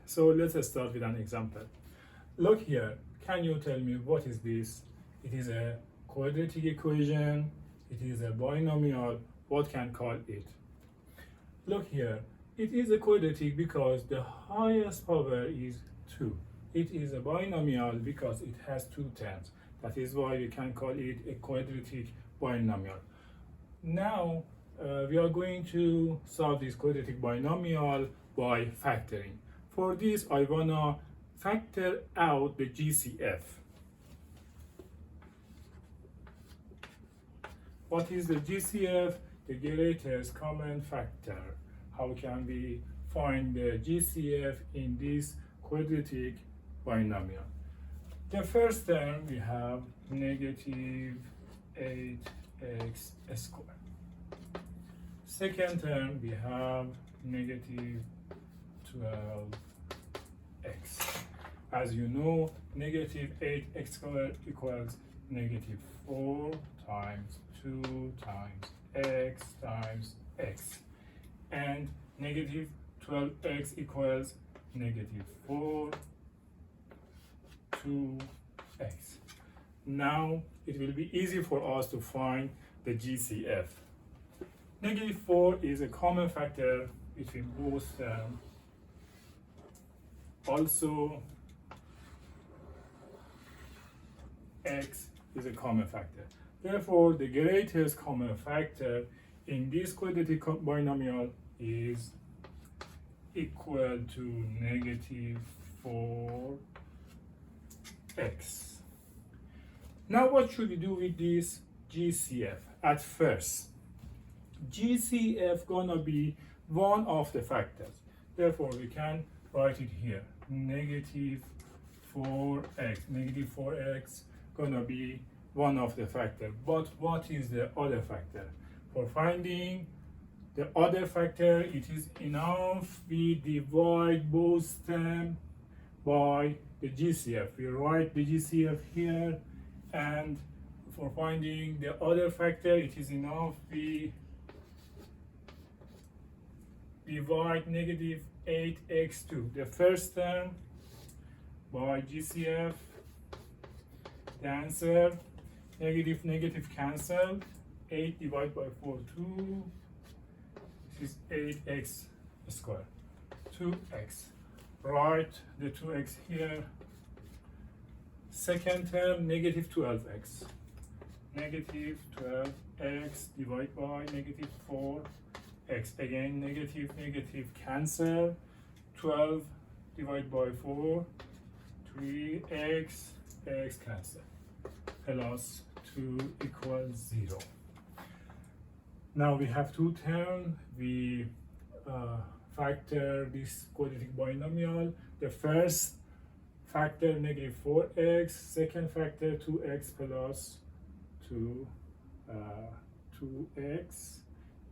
So let's start with an example. Look here, can you tell me what is this? It is a quadratic equation, it is a binomial, what can call it? Look here, it is a quadratic because the highest power is 2. It is a binomial because it has 2 terms. That is why we can call it a quadratic binomial. Now, we are going to solve this quadratic binomial by factoring. For this, I wanna factor out the GCF. What is the GCF? The greatest common factor. How can we find the GCF in this quadratic binomial? The first term we have negative 8x squared. Second term we have negative 12x. As you know, negative 8x squared equals negative 4 times 2 times x, and negative 12x equals negative 4 2x. Now it will be easy for us to find the GCF. Negative 4 is a common factor between both terms. Also, x is a common factor. Therefore, the greatest common factor in this quadratic binomial is equal to negative 4x. Now, what should we do with this GCF? At first, GCF gonna be one of the factors. Therefore, we can write it here. Negative 4x. Negative 4x gonna be one of the factors. But what is the other factor? For finding the other factor, it is enough we divide both terms by the GCF. We write the GCF here, and for finding the other factor, it is enough we divide negative 8x2, the first term, by GCF. The answer, negative cancel. 8 divided by 4, 2. This is 8x squared. 2x. Write the 2x here. Second term, negative 12x. Negative 12x divided by negative 4x. Again, negative cancel. 12 divided by 4. 3x. X cancel. Plus 2 equals 0. Now we have two terms. We factor this quadratic binomial. The first factor negative 4x, second factor 2x plus 2x.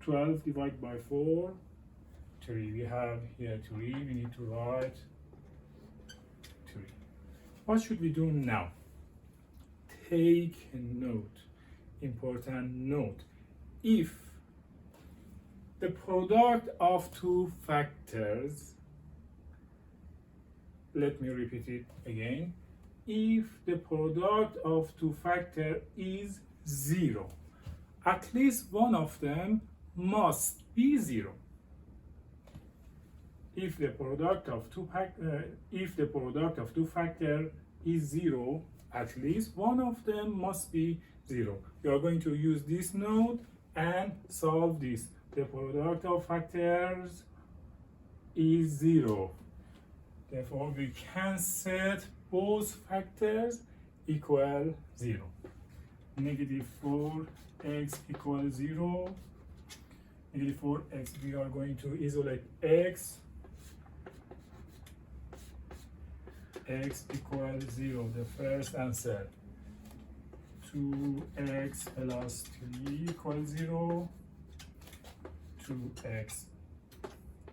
12 divided by 4, 3. We have here 3. We need to write 3. What should we do now? Take a note, important note. If the product of two factors, let me repeat it again. If the product of two factors is 0, at least one of them must be 0. If the product of two factors is 0, at least one of them must be 0. You are going to use this note and solve this. The product of factors is 0. Therefore, we can set both factors equal 0. Negative 4x equals 0. Negative 4x, we are going to isolate x. X equals 0, the first answer. 2x plus 3 equals 0. 2x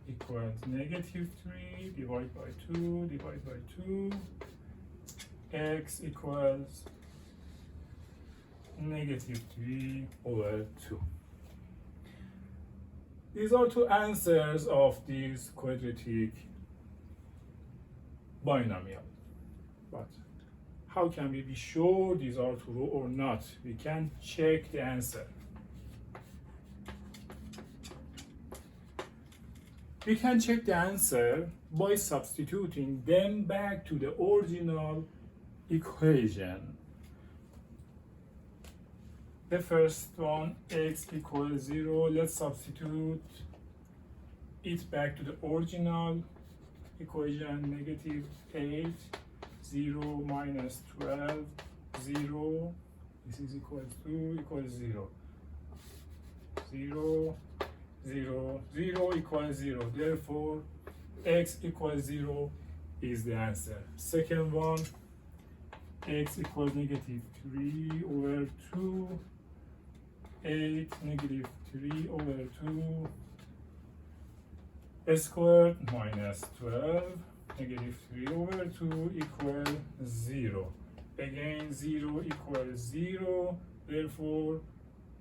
equals negative 3 divided by 2 divided by 2. X equals negative 3 over 2. These are two answers of this quadratic binomial. But how can we be sure these are true or not? We can check the answer. We can check the answer by substituting them back to the original equation. The first one, x equals 0, let's substitute it back to the original equation, negative 8, 0 minus 12, 0, this is equals to, equals 0. 0, 0, 0 equals 0, therefore x equals 0 is the answer. Second one, x equals negative 3 over 2, 8 negative 3 over 2 squared minus 12 negative 3 over 2 equals 0. Again 0 equals 0, therefore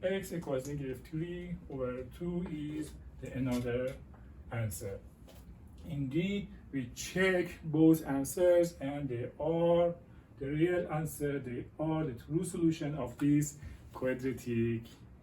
x equals negative 3 over 2 is another answer. Indeed, we check both answers and they are the real answer, they are the true solution of this quadratic